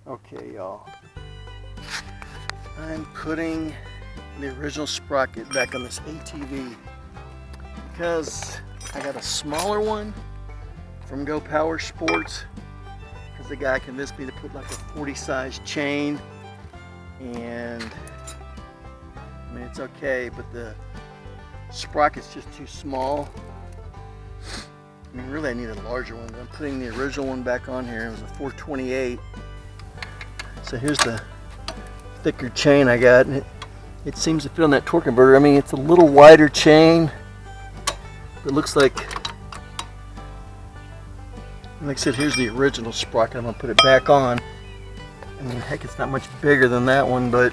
Okay, y'all. I'm putting the original sprocket back on this ATV because I got a smaller one from Go Power Sports because the guy convinced me to put like a 40 size chain, and I mean it's okay, but the sprocket's just too small. I mean really I need a larger one, but I'm putting the original one back on here. It was a 428. So here's the thicker chain I got, and it seems to fit on that torque converter. I mean, it's a little wider chain, but it looks like I said, here's the original sprocket. I'm gonna put it back on. I mean, heck, it's not much bigger than that one, but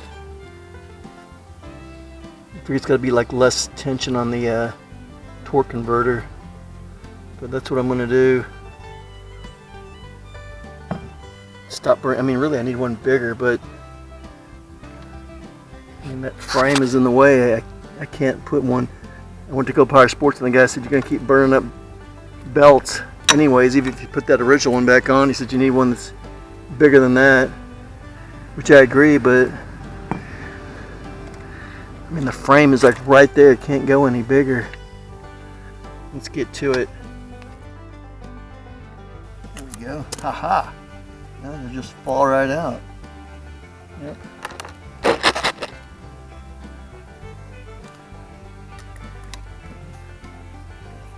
I figure it's gotta be like less tension on the torque converter. But that's what I'm gonna do. Stop burning. I mean, really, I need one bigger, but I mean, that frame is in the way. I can't put one. I went to Go Power Sports, and the guy said, you're going to keep burning up belts anyways, even if you put that original one back on. He said, you need one that's bigger than that, which I agree, but I mean, the frame is like right there. It can't go any bigger. Let's get to it. There we go. Haha. Now they'll just fall right out. Yep.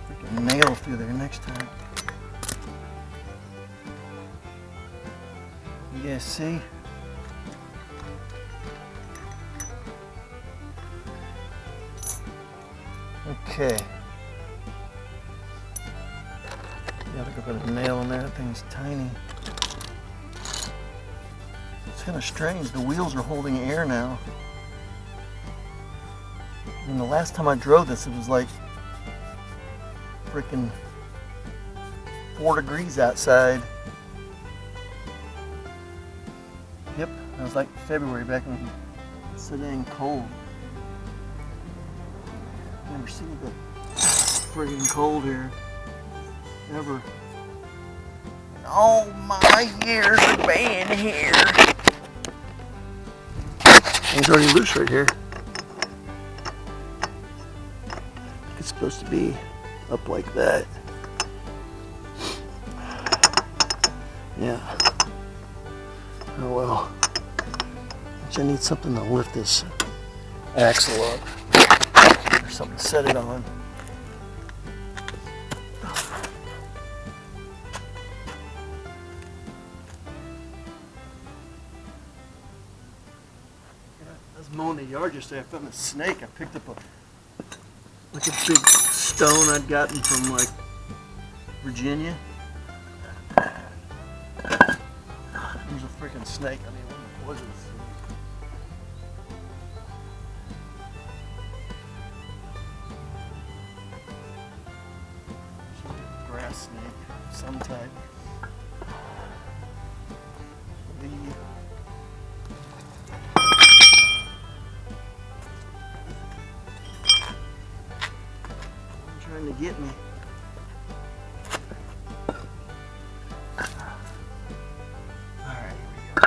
Freaking nail through there next time. You guys see? Okay. Yeah, look, I put a nail in there. That thing's tiny. It's kind of strange. The wheels are holding air now. And the last time I drove this, it was like freaking 4 degrees outside. Yep, it was like February back when it's so dang cold. Never seen it that friggin' cold here. Ever. All my years of being here. Thing's already loose right here. It's supposed to be up like that. Yeah. Oh well. I need something to lift this axle up. Or something to set it on. I was mowing the yard yesterday. I found a snake. I picked up a big stone I'd gotten from like Virginia. There's a freaking snake. I mean, what was it? Grass snake of some type. Trying to get me. Alright, here we go.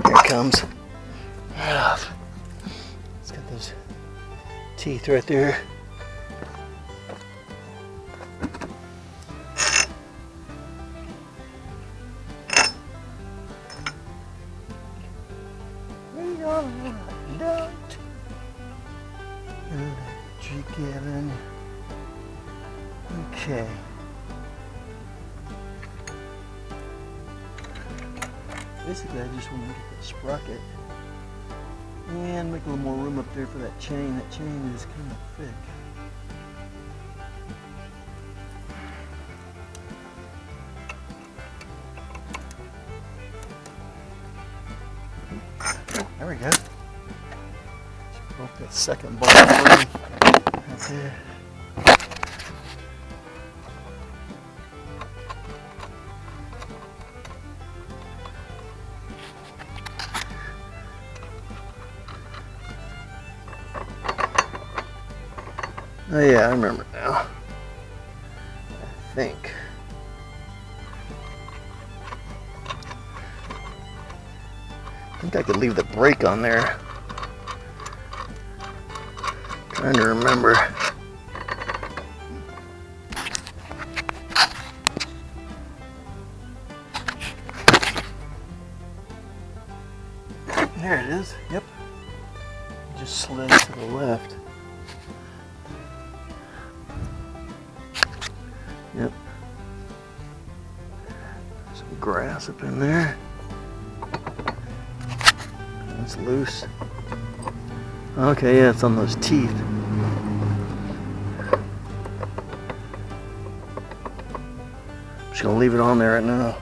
Here it comes. Right off. It's got those teeth right there. G-Gavin. Okay. Basically, I just want to get that sprocket and make a little more room up there for that chain. That chain is kind of thick. There we go. Just broke that second bar free right there. Oh yeah, I remember now. I think. I think I could leave the brake on there. Trying to remember. There it is. Yep. Just slid to the left. Yep. Some grass up in there. That's loose. Okay, yeah, it's on those teeth. I'm just gonna leave it on there right now.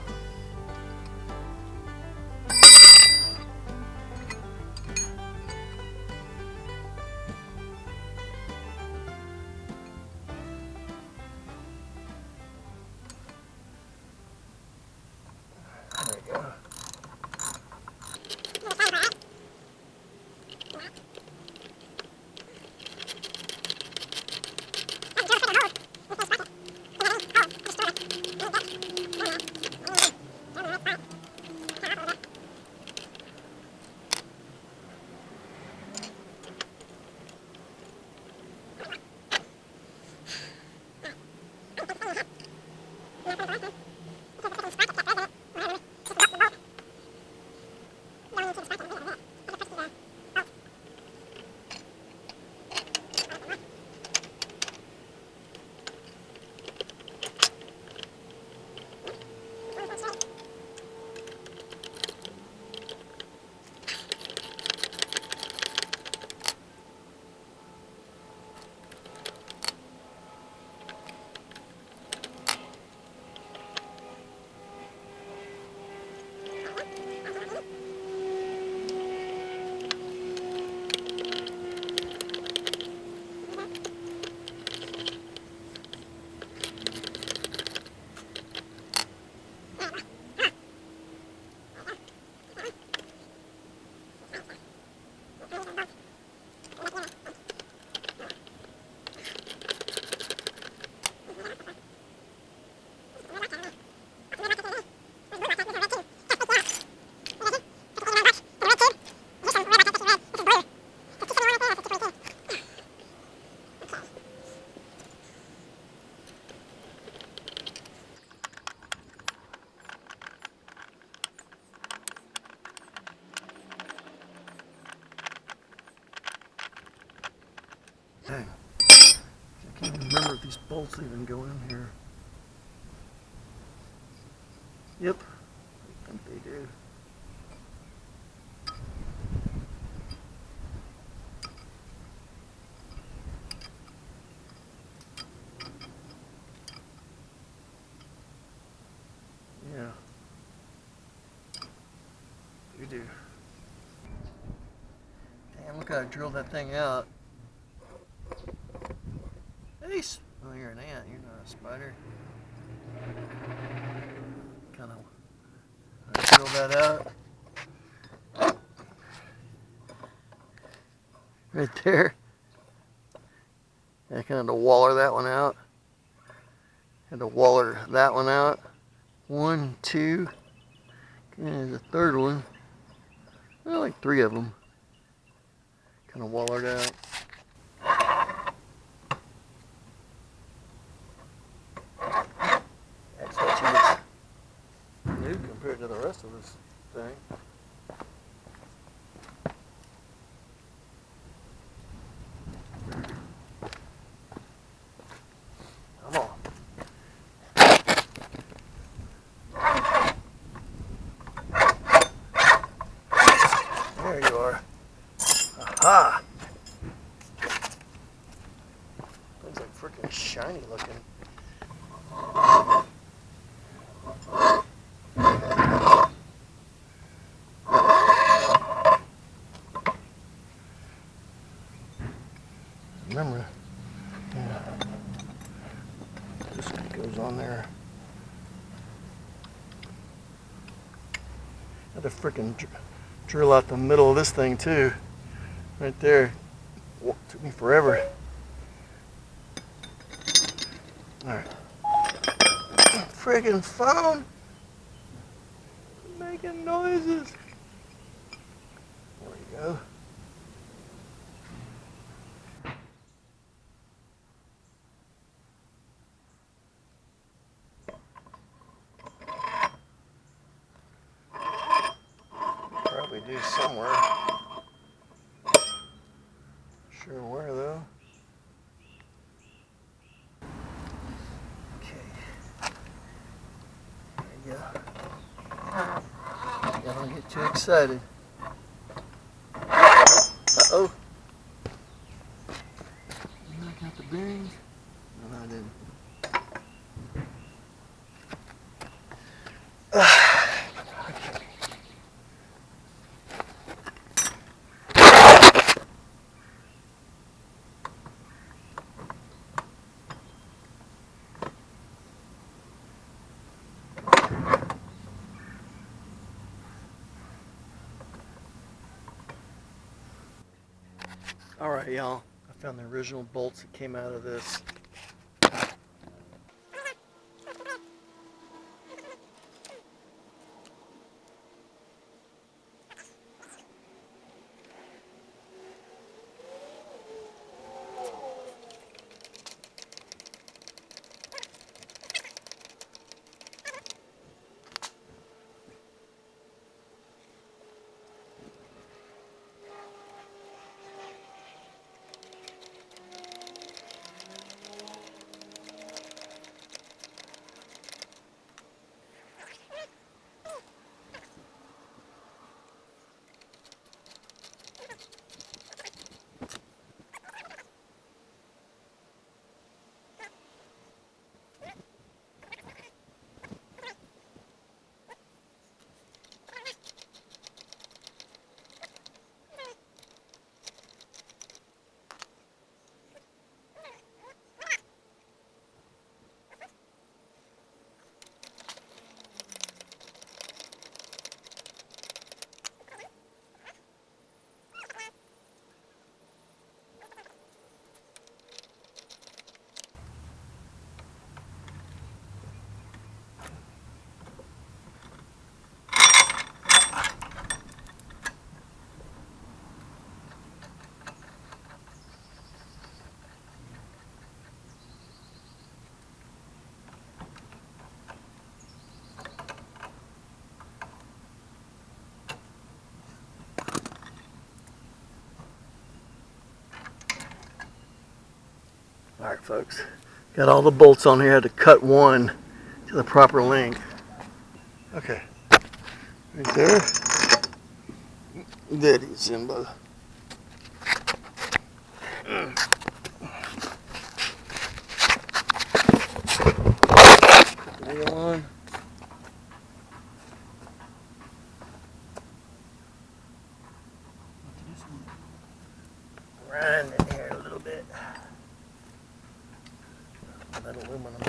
There we go. Dang. I can't even remember if these bolts even go in here. Yep, I think they do. Yeah, you do. Damn, look how I drilled that thing out. Hey, oh, you're an ant, you're not a spider. Kind of drill that out. Right there. I kind of had to waller that one out. Had to waller that one out. 1, 2. And there's a third one. Well, like 3 of them. Kind of wallered out. Actually, she looks new compared to the rest of this thing. Come on. There you are. Aha! Things like freaking shiny looking. Remember, yeah, this goes on there. Had to freaking drill out the middle of this thing too. Right there. Took me forever. Alright. Friggin' phone making noises. There we go. Probably do somewhere. Sure where though. Okay. There you go. Don't get too excited. Uh-oh. Knock out the bearings. No, I didn't. Alright, y'all. I found the original bolts that came out of this. Alright folks, got all the bolts on here. I had to cut one to the proper length. Okay, right there. There it is, Simba. Put the wheel on. Grind in here a little bit. That aluminum.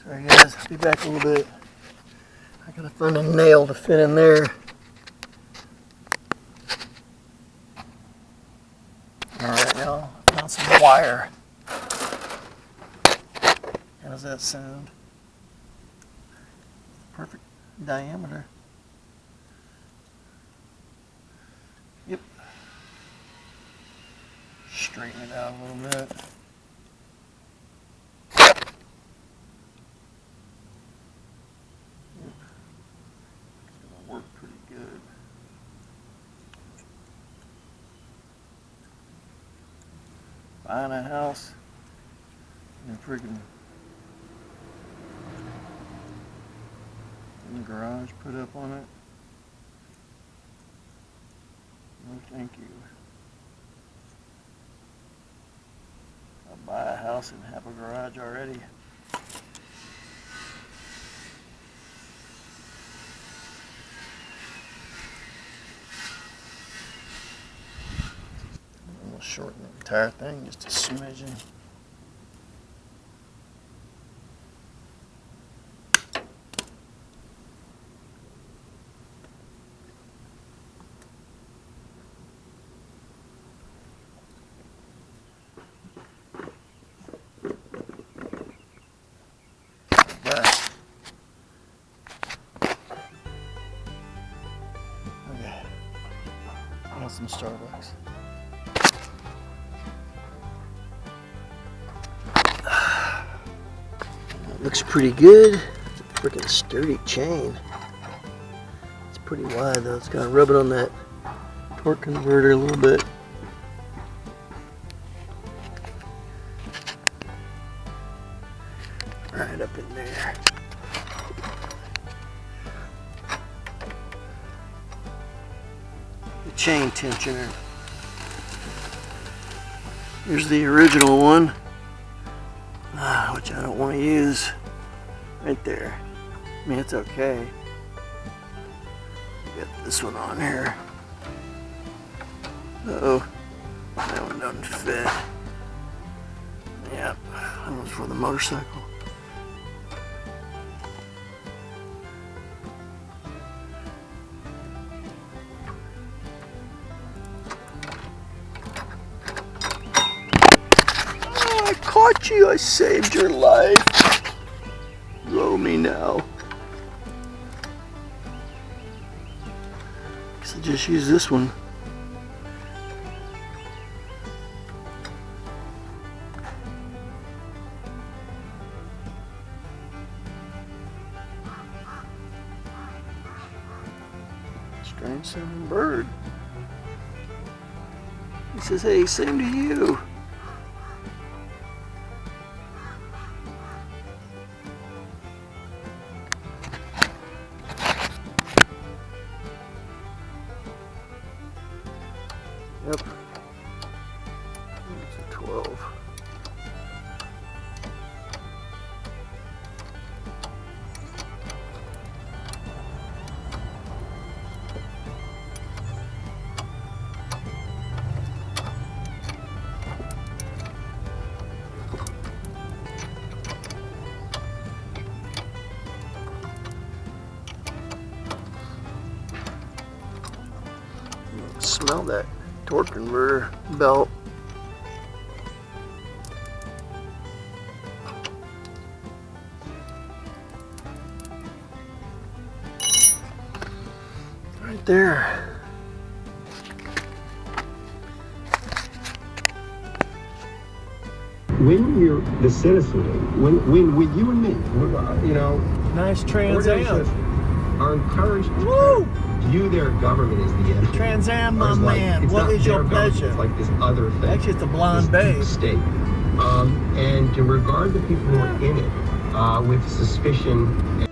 Sorry guys, be back a little bit. I gotta find a nail to fit in there. Alright, now found some wire. How does that sound? Perfect diameter. Yep. Straighten it out a little bit. Work pretty good. buying a house and freaking getting a garage put up on it. No thank you. I'll buy a house and have a garage already. I'm gonna shorten the entire thing just a smidgen. Okay, got some Starbucks. That looks pretty good. It's a freaking sturdy chain. It's pretty wide though. It's kind of rubbing on that torque converter a little bit. Right up in there. The chain tensioner. Here's the original one, which I don't want to use. Right there. I mean, it's okay. Get this one on here. Uh-oh, that one doesn't fit. Yep, that one's for the motorcycle. I caught you, I saved your life. Blow me now. Guess I'll just use this one. Strange sounding bird. He says, hey, same to you. Yep. It's a 12. Smell that torque converter belt. Right there. When you're the citizenry, when you and me, you know, nice Trans Am, are encouraged to view their government as the enemy. Trans Am, my man. What is your pleasure? It's like this other thing. Actually, it's a blonde babe. State, and to regard the people who are in it with suspicion.